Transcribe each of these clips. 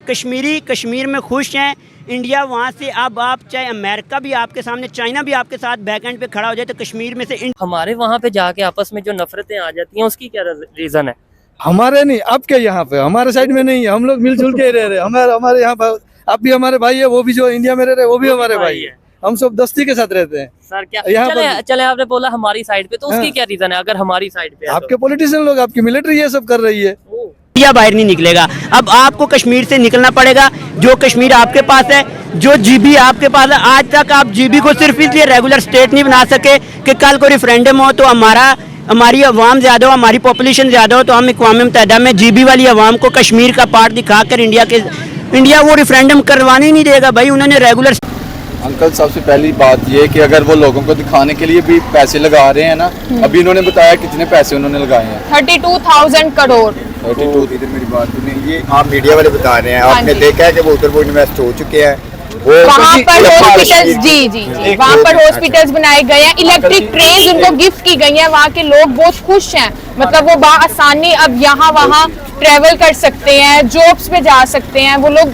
कश्मीरी कश्मीर में खुश हैं, इंडिया वहाँ से अब आप चाहे अमेरिका भी आपके सामने, चाइना भी आपके साथ बैकएंड पे खड़ा हो जाए तो कश्मीर में से हमारे वहाँ पे जाके आपस में जो नफरतें आ जाती हैं उसकी क्या रीज़न है? हमारे नहीं, आपके यहाँ पे, हमारे साइड में नहीं है। हम लोग मिलजुल के रह रहे हैं। हमारे यहाँ पर आप भी हमारे भाई है, वो भी जो इंडिया में रह रहे हैं वो भी हमारे भाई है। हम सब दोस्ती के साथ रहते हैं। सर क्या चले आपने बोला हमारी साइड पे, तो उसकी क्या रीजन है? अगर हमारी साइड पे आपके पॉलिटिशियन लोग, आपकी मिलिट्री ये सब कर रही है। इंडिया बाहर नहीं निकलेगा। अब आपको कश्मीर से निकलना पड़ेगा। जो कश्मीर आपके पास है, जो जीबी आपके पास है, आज तक आप जीबी को सिर्फ इसलिए रेगुलर स्टेट नहीं बना सके कि कल को रिफरेंडम हो तो हमारी अवाम ज़्यादा हो, हमारी पॉपुलेशन ज़्यादा हो, तो हम अक़वाम मुत्तहिदा में जीबी वाली अवाम को कश्मीर का पार्ट दिखाकर इंडिया वो रिफरेंडम करवाने ही नहीं देगा भाई। उन्होंने रेगुलर अंकल, सबसे पहली बात ये कि अगर वो लोगों को दिखाने के लिए भी पैसे लगा रहे हैं ना, अभी इन्होंने बताया कितने पैसे उन्होंने लगाए हैं, 32,000 करोड़। 32। इधर मेरी बात सुनिए, ये आप मीडिया वाले बता रहे हैं, आपने देखा है कि वो उधर वो इन्वेस्ट हो चुके हैं, वहाँ पर हॉस्पिटल्स, जी वहाँ पर हॉस्पिटल्स बनाए गए हैं, इलेक्ट्रिक ट्रेन उनको गिफ्ट की गई हैं, वहाँ के लोग बहुत खुश हैं। मतलब वो बआसानी अब यहाँ वहाँ ट्रेवल कर सकते हैं, जॉब्स पे जा सकते हैं। वो लोग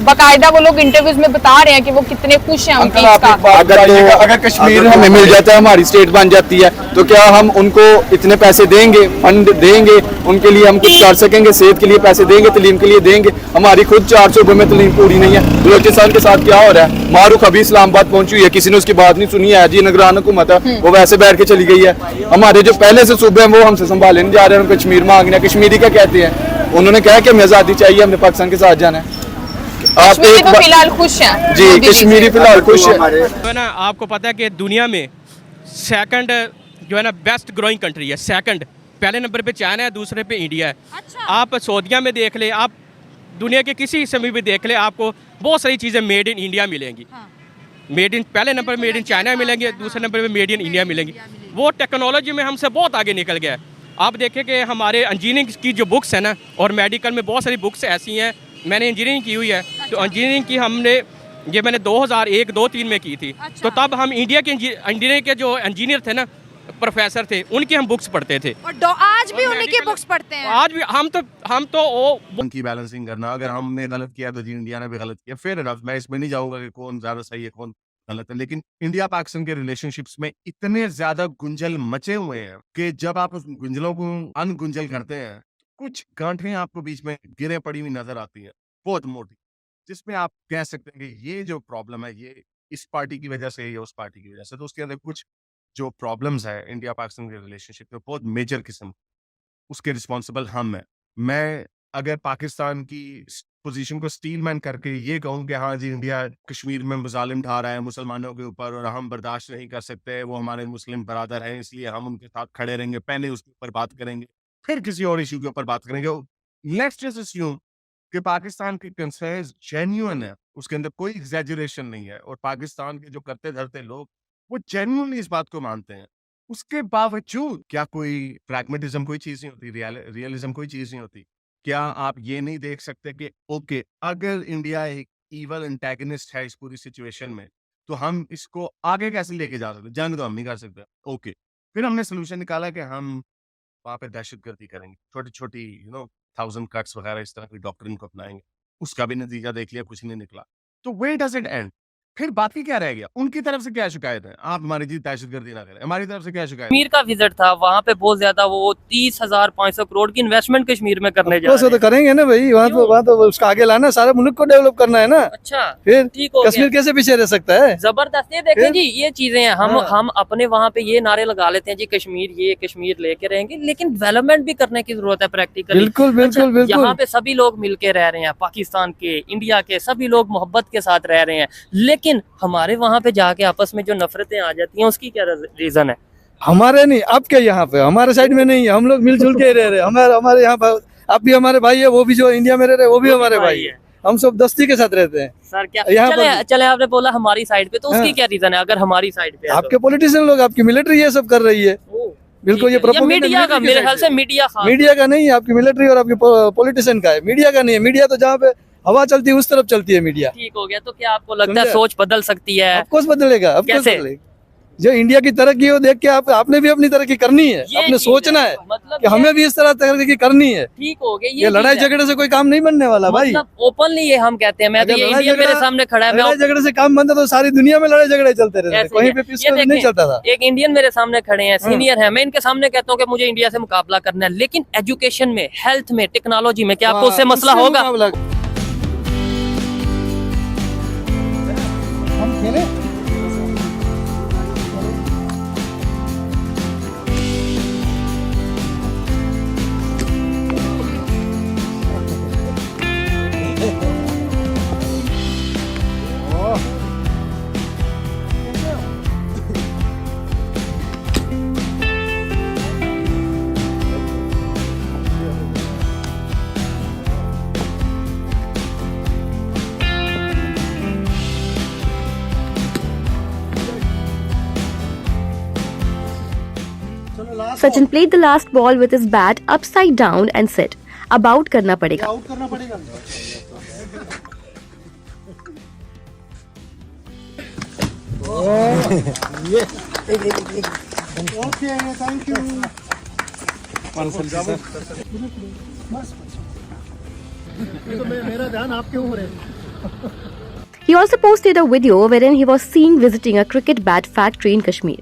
बाकायदा वो लोग इंटरव्यूज में बता रहे हैं कि वो कितने खुश हैं उनकी इसका। अगर कश्मीर हमें मिल जाता है, हमारी स्टेट बन जाती है, तो क्या हम उनको इतने पैसे देंगे, फंड देंगे, उनके लिए हम कुछ कर सकेंगे? सेहत के लिए पैसे देंगे, तलीम के लिए देंगे? हमारी खुद 400 रुपये में तलीम पूरी नहीं है। बलोचिस्तान के साथ क्या हो रहा है? मारूख अभी इस्लामाबाद पहुंची हुई है, किसी ने उसकी बात नहीं सुनी है। जी निगरान हुकूमत है, वो वैसे बैठ के चली गई है। हमारे जो पहले से सूबे हैं वो हमसे संभाले नहीं जा रहे हैं, कश्मीर मांग रहे हैं। कश्मीरी क्या कहते हैं? उन्होंने कहा कि हमें आज़ादी चाहिए, हमने पाकिस्तान के साथ जाना है। आप तो फिलहाल खुश हैं जी, कश्मीरी फिलहाल खुश है। जो है ना, आपको पता है कि दुनिया में सेकंड जो है ना बेस्ट ग्रोइंग कंट्री है। सेकंड, पहले नंबर पे चाइना है, दूसरे पे इंडिया है। अच्छा। आप सऊदीया में देख ले, आप दुनिया के किसी हिस्से में भी देख ले, आपको बहुत सारी चीज़ें मेड इन इंडिया मिलेंगी। मेड इन पहले नंबर मेड इन चाइना मिलेंगे, दूसरे नंबर पे मेड इन इंडिया मिलेंगी। वो टेक्नोलॉजी में हमसे बहुत आगे निकल गया है। आप देखें कि हमारे इंजीनियरिंग की जो बुक्स हैं ना, और मेडिकल में बहुत सारी बुक्स ऐसी हैं, मैंने इंजीनियरिंग की हुई है, तो इंजीनियरिंग की मैंने 2001-2-3 में की थी। तो तब हम इंडिया के इंजीनियरिंग के जो इंजीनियर थे ना, प्रोफेसर थे, उनकी हम बुक्स पढ़ते थे। और आज भी उन्हीं की बुक्स पढ़ते हैं। आज भी हम तो उनकी बैलेंसिंग करना, अगर हमने गलत किया तो जी इंडिया ने भी गलत किया, फेयर इनफ। मैं इसमें नहीं जाऊंगा कि कौन ज्यादा सही है कौन गलत है, लेकिन इंडिया पाकिस्तान के रिलेशनशिप्स में इतने ज्यादा गुंजल मचे हुए हैं कि जब आप उस गुंजलों को अनगुंजल करते हैं, कुछ गांठें आपको बीच में गिरे पड़ी हुई नजर आती हैं, बहुत मोटी, जिसमें आप कह सकते हैं कि ये जो प्रॉब्लम है ये इस पार्टी की वजह से, ये उस पार्टी की वजह से। तो उसके अंदर कुछ जो प्रॉब्लम्स है इंडिया पाकिस्तान के रिलेशनशिप में, बहुत मेजर किस्म, उसके रिस्पॉन्सिबल हम हैं। मैं अगर पाकिस्तान की पोजीशन को स्टीलमैन करके ये कहूँ कि हाँ जी इंडिया कश्मीर में मुजालिम ढा रहा है मुसलमानों के ऊपर और हम बर्दाश्त नहीं कर सकते, वो हमारे मुस्लिम बरादर हैं इसलिए हम उनके साथ खड़े रहेंगे, पहले उसके ऊपर बात करेंगे फिर किसी और इशू के ऊपर बात करेंगे। लेट्स जस्ट अस्यूम कि पाकिस्तान के कंसर्न्स जेन्युइन है, उसके अंदर कोई एग्जैजुरेशन नहीं है, और पाकिस्तान के जो करते धरते लोग वो जेन्युइनली इस बात को मानते हैं। उसके बावजूद क्या कोई प्रैग्मेटिज्म कोई चीज नहीं होती, रियलिज्म कोई चीज नहीं होती? क्या आप ये नहीं देख सकते कि ओके, अगर इंडिया एक इवल एंटेगनिस्ट है इस पूरी सिचुएशन में, तो हम इसको आगे कैसे लेके जा सकते? जंग तो हम नहीं कर सकते। ओके, फिर हमने सोल्यूशन निकाला कि हम वहाँ पे दहशतगर्दी करेंगे, छोटी छोटी 1000 कट्स वगैरह इस तरह की डॉक्ट्रिन को अपनाएंगे। उसका भी नतीजा देख लिया, कुछ नहीं निकला। तो वेयर डज इट एंड? फिर बाकी क्या रह गया? उनकी तरफ से क्या शिकायत है? आप हमारी जी दहशतगर्दी ना करें, हमारी तरफ से क्या शिकायत? कश्मीर का विजिट था, वहाँ पे बहुत ज्यादा वो 30,500 करोड़ की इन्वेस्टमेंट कश्मीर में करने जा रहे हैं। तो करेंगे ना भाई, वहाँ तो उसका आगे लाना, सारे मुल्क को डेवलप करना है ना। अच्छा, फिर ठीक हो कश्मीर गया। कैसे पीछे रह सकता है? जबरदस्त। ये देखें जी, ये चीजें हैं, हम अपने वहाँ पे ये नारे लगा लेते हैं जी कश्मीर लेके रहेंगे, लेकिन डेवलपमेंट भी करने की जरूरत है प्रैक्टिकली। बिल्कुल। यहाँ पे सभी लोग मिलके रह रहे हैं, पाकिस्तान के, इंडिया के, सभी लोग मोहब्बत के साथ रह रहे हैं, लेकिन हमारे वहाँ पे जाके आपस में जो नफरतें आ जाती हैं उसकी क्या रीजन है? हमारे नहीं, आपके यहाँ पे, हमारे साइड में नहीं है। हम लोग मिलजुल के रह रहे हैं। हमारे यहाँ पर आप भी हमारे भाई है, वो भी जो इंडिया में रह रहे हैं वो भी हमारे भाई है। हम सब दोस्ती के साथ रहते हैं। सर क्या चले आपने बोला हमारी साइड पे, तो उसकी क्या रीजन है? अगर हमारी साइड पे आपके पॉलिटिशियन लोग, आपकी मिलिट्री ये सब कर रही है। बिल्कुल, ये मीडिया का, मेरे ख्याल से मीडिया का नहीं है, आपकी मिलिट्री और आपके पॉलिटिशियन का है। मीडिया का नहीं है। मीडिया तो जहाँ पे हवा चलती है उस तरफ चलती है मीडिया। ठीक हो गया। तो क्या आपको लगता है सोच बदल सकती है? ऑफ कोर्स बदलेगा। कैसे? जो इंडिया की तरक्की हो देख के आपने भी अपनी तरक्की करनी है, ये अपने चीज़ सोचना है मतलब कि हमें भी इस तरह तरक्की करनी है। ठीक हो गया ये लड़ाई झगड़े से कोई काम नहीं बनने वाला भाई। मतलब ओपनली ये हम कहते हैं, मैं तो अगर ये लड़ाई इंडियन मेरे झगड़ा- सामने खड़ा है, मैं लड़ाई झगड़े से काम बनता तो सारी दुनिया में लड़ाई झगड़े चलते रहते, ऐसे कहीं ही पे है। पीसफुल ये नहीं देखें, चलता था। एक इंडियन मेरे सामने खड़े हैं, सीनियर हैं, मैं इनके सामने कहता हूँ कि मुझे इंडिया से मुकाबला करना है, लेकिन एजुकेशन में, हेल्थ में, टेक्नोलॉजी में क्या आपको उससे मसला उससे होगा? मुकाबला- हम खेले Sachin played the last ball with his bat upside down and said, "अब आउट करना पड़ेगा." आउट करना पड़ेगा। Okay, thank you. मेरा ध्यान आपके ऊपर है। He also posted a video wherein he was seen visiting a cricket bat factory in Kashmir.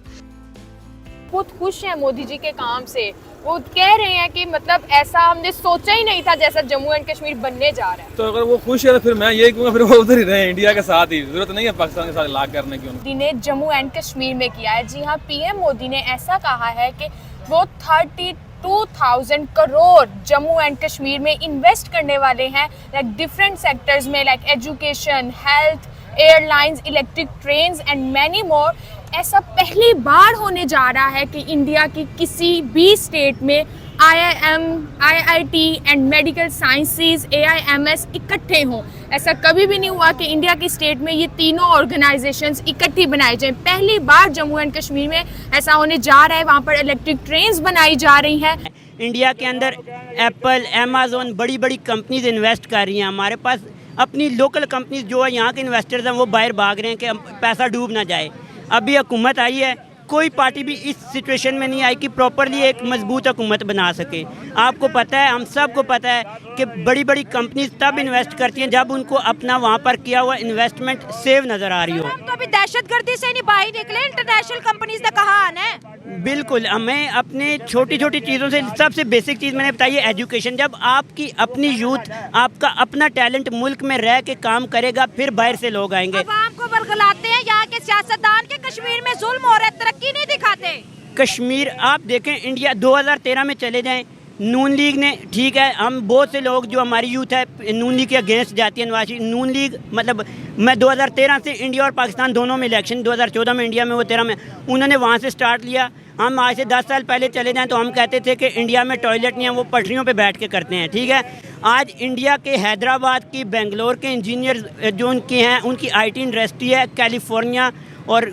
बहुत खुश हैं मोदी जी के काम से। वो कह रहे हैं कि मतलब ऐसा हमने सोचा ही नहीं था जैसा जम्मू एंड कश्मीर बनने जा रहा है। तो अगर वो खुश है तो फिर मैं यही कहूँगा फिर वो उधर ही रहे, इंडिया के साथ ही, जरूरत नहीं है पाकिस्तान के साथ लाग करने की। मोदी ने जम्मू एंड कश्मीर में किया है। जी हाँ, पीएम मोदी ने ऐसा कहा है कि वो 32,000 करोड़ जम्मू एंड कश्मीर में इन्वेस्ट करने वाले हैं, लाइक डिफरेंट सेक्टर्स में, like education, health, airlines, electric trains and many more. ऐसा पहली बार होने जा रहा है कि इंडिया की किसी भी स्टेट में IIM, IIT and medical sciences, AIMS इकट्ठे हों। ऐसा कभी भी नहीं हुआ कि इंडिया की स्टेट में ये तीनों ऑर्गेनाइजेशंस इकट्ठी बनाई जाएं। पहली बार जम्मू एंड कश्मीर में ऐसा होने जा रहा है। वहाँ पर इलेक्ट्रिक ट्रेन्स बनाई जा रही हैं। इंडिया के अंदर एप्पल, अमेज़न, बड़ी बड़ी कंपनीज इन्वेस्ट कर रही हैं। हमारे पास अपनी लोकल कंपनीज जो है, यहाँ के इन्वेस्टर्स हैं, वो बाहर भाग रहे हैं कि पैसा डूब ना जाए। अभी हुकूमत आई है, कोई पार्टी भी इस सिचुएशन में नहीं आई कि प्रॉपरली एक मजबूत हुकूमत बना सके। आपको पता है, हम सब को पता है कि बड़ी बड़ी कंपनीज तब इन्वेस्ट करती हैं जब उनको अपना वहाँ पर किया हुआ इन्वेस्टमेंट सेव नज़र आ रही हो। हम तो अभी दहशतगर्दी से नहीं बाहर निकले, इंटरनेशनल कंपनीज ने कहा आना है। बिल्कुल, हमें अपने छोटी छोटी चीज़ों से, सबसे बेसिक चीज़ मैंने बताई है एजुकेशन। जब आपकी अपनी यूथ, आपका अपना टैलेंट मुल्क में रह के काम करेगा, फिर बाहर से लोग आएंगे। अवाम को बरगलाते हैं यहाँ के सियासतदान के, कश्मीर में जुल्म हो रहा है, तरक्की नहीं दिखाते। कश्मीर आप देखें, इंडिया 2013 में चले जाएं, नून लीग ने, ठीक है, हम बहुत से लोग जो हमारी यूथ है नून लीग के अगेंस्ट जाती है, नवाज शरीफ नून लीग, मतलब मैं 2013 से इंडिया और पाकिस्तान दोनों में इलेक्शन, 2014 में इंडिया में, वो 13 में, उन्होंने वहाँ से स्टार्ट लिया। हम आज से 10 साल पहले चले जाएं तो हम कहते थे कि इंडिया में टॉयलेट नहीं है, वो पटरियों पे बैठ के करते हैं, ठीक है। आज इंडिया के हैदराबाद की, बेंगलोर के इंजीनियर जो उनके हैं, उनकी IT इंडस्ट्री है, कैलिफोर्निया और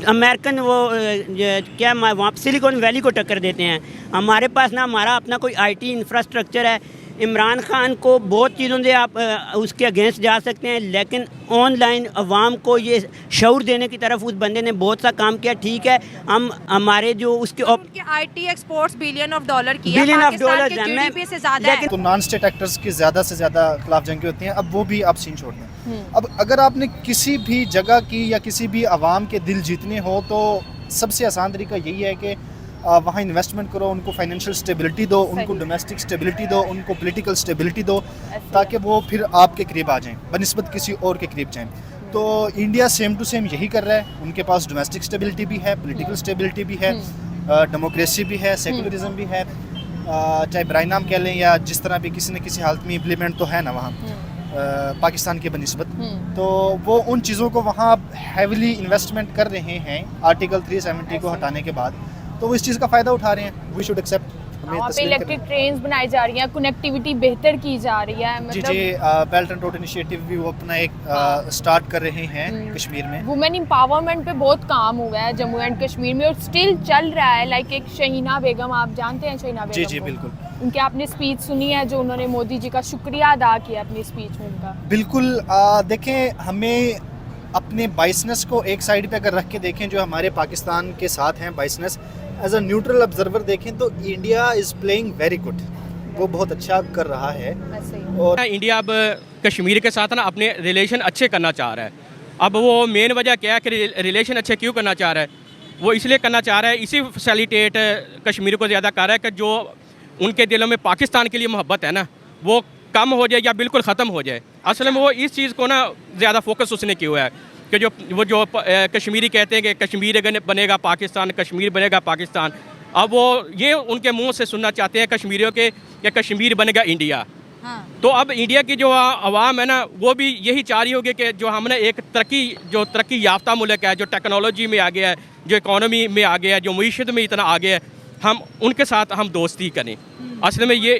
अमेरिकन वो क्या वहाँ सिलिकॉन वैली को टक्कर देते हैं। हमारे पास ना हमारा अपना कोई IT इंफ्रास्ट्रक्चर है। इमरान खान को बहुत चीज़ों से आप उसके अगेंस्ट जा सकते हैं, लेकिन ऑनलाइन अवाम को ये शऊर देने की तरफ उस बंदे ने बहुत सा काम किया, ठीक है। हम हमारे जो उसके IT exports billion of dollar की है, बिलियन ऑफ पाकिस्तान डॉलर के है, GDP से ज्यादा है। तो नॉन स्टेट एक्टर्स की ज़्यादा से ज़्यादा खिलाफ जंगी होती हैं। अब वो भी आप सीन छोड़ दें। अब अगर आपने किसी भी जगह की या किसी भी आवाम के दिल जीतने हो तो सबसे आसान तरीका यही है कि वहाँ इन्वेस्टमेंट करो, उनको फाइनेंशियल स्टेबिलिटी दो, उनको डोमेस्टिक स्टेबिलिटी दो, उनको पॉलिटिकल स्टेबिलिटी दो, ताकि वो फिर आपके करीब आ जाएं बनिस्बत किसी और के करीब जाएं। तो इंडिया सेम टू सेम यही कर रहा है। उनके पास डोमेस्टिक स्टेबिलिटी भी है, पॉलिटिकल स्टेबिलिटी भी है, डेमोक्रेसी भी है, सेकुलरिज्म भी है, चाहे बराए नाम कह लें या जिस तरह भी किसी न किसी हालत में इम्प्लीमेंट तो है ना वहाँ पाकिस्तान के बनिस्बत। तो वो उन चीज़ों को वहाँ हैविली इन्वेस्टमेंट कर रहे हैं आर्टिकल 370 को हटाने के बाद, तो वो इस चीज़ का फ़ायदा उठा रहे हैं। We should accept. वहाँ पे इलेक्ट्रिक ट्रेन्स बनाई जा रही हैं, कनेक्टिविटी बेहतर की जा रही है। मतलब जी बेल्ट एंड रोड इनिशिएटिव भी वो अपना एक स्टार्ट कर रहे हैं कश्मीर में। वुमेन एम्पावरमेंट पे बहुत काम हुआ है जम्मू एंड कश्मीर में और स्टिल चल रहा है। लाइक एक शहीना बेगम, आप जानते हैं शहीना बेगम? जी बिल्कुल। उनके आपने स्पीच सुनी है जो उन्होंने मोदी जी का शुक्रिया अदा किया अपनी स्पीच में उनका? बिल्कुल। देखें, हमें अपने बाइसनेस को एक साइड पे अगर रख के देखें, जो हमारे पाकिस्तान के साथ हैं business, as a neutral observer देखें तो India is playing very good, वो बहुत अच्छा कर रहा है। और इंडिया अब कश्मीर के साथ ना अपने रिलेशन अच्छे करना चाह रहा है। अब वो मेन वजह क्या है कि रिलेशन अच्छे क्यों करना चाह रहा है? वो इसलिए करना चाह रहा है, इसी फैसिलिटेट कश्मीर को ज़्यादा कर रहा है कि जो उनके दिलों में पाकिस्तान के लिए मोहब्बत है ना, वो कम हो जाए या बिल्कुल ख़त्म हो जाए। असल में वो इस चीज़ को ना ज़्यादा फोकस उसने किया हुआ है कि जो कश्मीरी कहते हैं कि कश्मीर बनेगा पाकिस्तान, कश्मीर बनेगा पाकिस्तान। अब वो ये उनके मुंह से सुनना चाहते हैं कश्मीरियों के कि कश्मीर बनेगा इंडिया। तो अब इंडिया की जो आवाम है ना, वो भी यही चाह रही होगी कि जो हमने एक तरक्की याफ्ता मुल्क है, जो टेक्नोलॉजी में आ गया है, जो इकोनॉमी में आ गया है, जो मईशत में इतना आ गया है, हम उनके साथ हम दोस्ती करें। असल में ये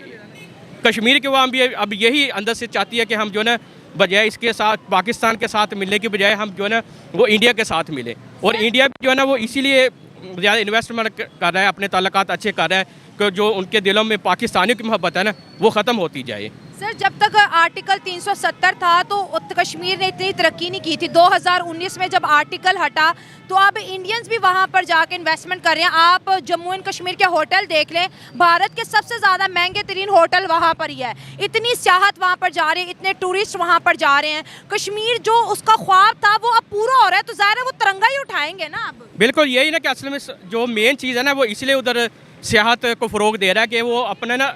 कश्मीर के अवाम भी अब यही अंदर से चाहती है कि हम जो है ना, बजाय इसके साथ पाकिस्तान के साथ मिलने की बजाय हम जो है ना वो इंडिया के साथ मिले। और इंडिया जो है ना वो इसीलिए ज़्यादा इन्वेस्टमेंट कर रहा है, अपने ताल्लुकात अच्छे कर रहा है कि जो उनके दिलों में पाकिस्तानियों की मोहब्बत है ना, वो ख़त्म होती जाए। सर, जब तक आर्टिकल 370 था तो कश्मीर ने इतनी तरक्की नहीं की थी। 2019 में जब आर्टिकल हटा तो अब इंडियंस भी वहाँ पर जाके इन्वेस्टमेंट कर रहे हैं। आप जम्मू एंड कश्मीर के होटल देख लें, भारत के सबसे ज़्यादा महंगे तरीन होटल वहाँ पर ही है। इतनी सियाहत वहाँ पर जा रहे हैं, इतने टूरिस्ट वहाँ पर जा रहे हैं। कश्मीर जो उसका ख्वाब था वो अब पूरा हो रहा है, तो ज़ाहिर है वो तिरंगा ही उठाएंगे ना अब। बिल्कुल यही ना कि असल में जो मेन चीज़ है ना, वो इसलिए उधर सियाहत को फ़रोग दे रहा है कि वो अपने ना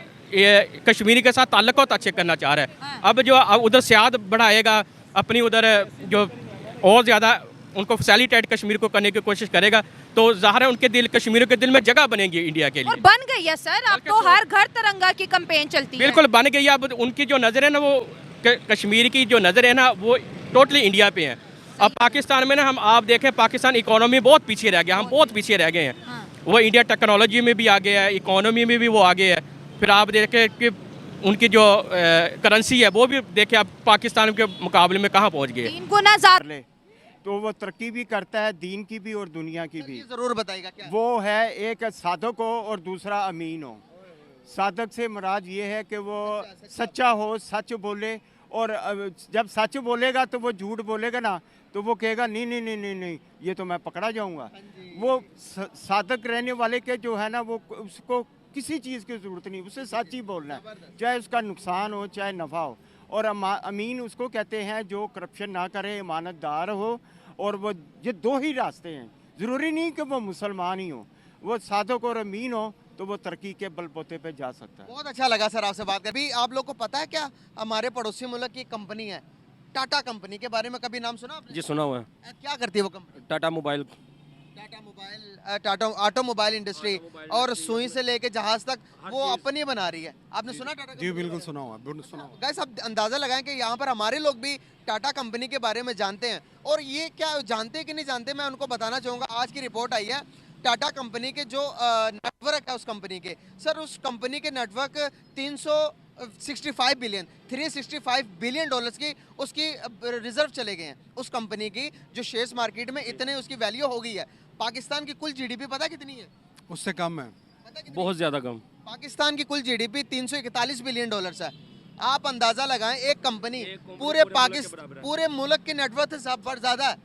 कश्मीरी के साथ ताल्लुकात अच्छे करना चाह रहा है। अब जो उधर सियाहत बढ़ाएगा, अपनी उधर जो और ज़्यादा उनको फैसिलिटेट कश्मीर को करने की कोशिश करेगा, तो ज़ाहिर है उनके दिल, कश्मीरियों के दिल में जगह बनेगी इंडिया के लिए। और बन गई है सर, अब तो हर घर तिरंगा की कैंपेन चलती है। बिल्कुल बन गई है। अब उनकी जो नज़र है ना, वो कश्मीर की जो नज़र है ना, वो टोटली इंडिया पे है। अब पाकिस्तान में ना आप देखें, पाकिस्तान इकोनॉमी बहुत पीछे रह गया, हम बहुत पीछे रह गए हैं। वो इंडिया टेक्नोलॉजी में भी आ गया है, इकोनॉमी में भी वो आगे है। फिर आप देखें कि उनकी जो करेंसी है वो भी देखें आप पाकिस्तान के मुकाबले में कहाँ पहुँच गए। 3 गुना ज़्यादा। तो वो तरक्की भी करता है, दीन की भी और दुनिया की भी। जरूर बताइएगा क्या वो है, एक साधक हो और दूसरा अमीन हो। साधक से मुराद ये है कि वो सच्चा हो, सच बोले, और जब सच बोलेगा तो वो झूठ बोलेगा ना, तो वो कहेगा नहीं नहीं नहीं नहीं नहीं, ये तो मैं पकड़ा जाऊंगा। वो साधक रहने वाले के जो है ना, वो उसको किसी चीज़ की ज़रूरत नहीं, उसे सच ही बोलना है, चाहे उसका नुकसान हो चाहे नफ़ा हो। और अमीन उसको कहते हैं जो करप्शन ना करे, ईमानतदार हो। और वो ये 2 ही रास्ते हैं, ज़रूरी नहीं कि वो मुसलमान ही हो, वो साधक और अमीन हो तो वो तरक्की के बलबूते पे जा सकता है। बहुत अच्छा लगा सर आपसे बात कर। अभी आप लोग को पता है क्या, हमारे पड़ोसी मुल्क की कंपनी है टाटा कंपनी, के बारे में कभी नाम सुना आपने? जी सुना हुआ है। क्या करती है वो company? Tata mobile, Tata automobile industry, और सुई से लेके जहाज तक वो अपनी बना रही है। आपने सुना टाटा? जी बिल्कुल सुना हुआ, सुना हुआ। गाइस, आप अंदाजा लगाएं कि यहाँ पर हमारे लोग भी टाटा कंपनी के बारे में जानते हैं, और ये क्या जानते कि नहीं जानते, मैं उनको बताना चाहूँगा। आज की रिपोर्ट आई है टाटा कंपनी के जो नेटवर्क है उस कंपनी के, सर उस कंपनी के नेटवर्क 365 बिलियन डॉलर्स की उसकी रिजर्व चले गए हैं। उस कंपनी की जो शेयर्स मार्केट में इतने उसकी वैल्यू हो गई है। पाकिस्तान की कुल जीडीपी पता कितनी है? उससे कम है, बहुत ज़्यादा कम। पाकिस्तान की कुल जीडीपी 341 बिलियन डॉलर्स है। आप अंदाजा लगाएं, एक कंपनी पूरे मुल्क के नेटवर्क से ज़्यादा है।